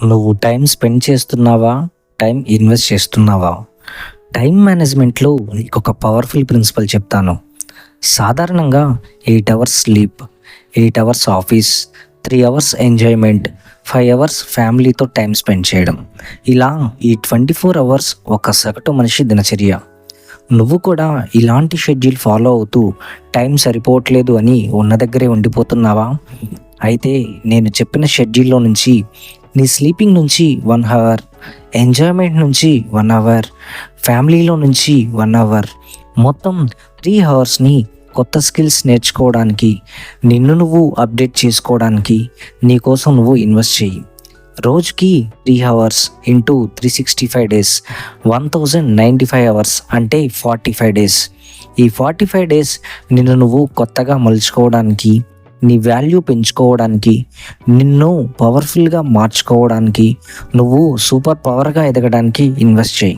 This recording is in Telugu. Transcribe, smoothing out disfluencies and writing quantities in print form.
నువ్వు టైం స్పెండ్ చేస్తున్నావా? టైం ఇన్వెస్ట్ చేస్తున్నావా? టైం మేనేజ్మెంట్లో నీకు ఒక పవర్ఫుల్ ప్రిన్సిపల్ చెప్తాను. సాధారణంగా 8 hours sleep, 8 hours office, 3 hours enjoyment, 5 hours ఫ్యామిలీతో టైం స్పెండ్ చేయడం. ఇలా ఈ 24 అవర్స్ ఒక సగటు మనిషి దినచర్య. నువ్వు కూడా ఇలాంటి షెడ్యూల్ ఫాలో అవుతూ టైం సరిపోవట్లేదు అని ఉన్న దగ్గరే ఉండిపోతున్నావా? అయితే నేను చెప్పిన షెడ్యూల్లో నుంచి నీ స్లీపింగ్ నుంచి 1 అవర్, ఎంజాయ్మెంట్ నుంచి 1 అవర్, ఫ్యామిలీలో నుంచి 1 అవర్, మొత్తం 3 అవర్స్ని కొత్త స్కిల్స్ నేర్చుకోవడానికి, నిన్ను నువ్వు అప్డేట్ చేసుకోవడానికి, నీ కోసం నువ్వు ఇన్వెస్ట్ చేయి. రోజుకి 3 అవర్స్ ఇంటూ 365 డేస్, 1095 అవర్స్ అంటే 45 డేస్. ఈ 45 డేస్ నిన్ను నువ్వు కొత్తగా మలుచుకోవడానికి, నీ వాల్యూ పెంచుకోవడానికి, నిన్ను పవర్ఫుల్గా మార్చుకోవడానికి, నువ్వు సూపర్ పవర్గా ఎదగడానికి ఇన్వెస్ట్ చేయి.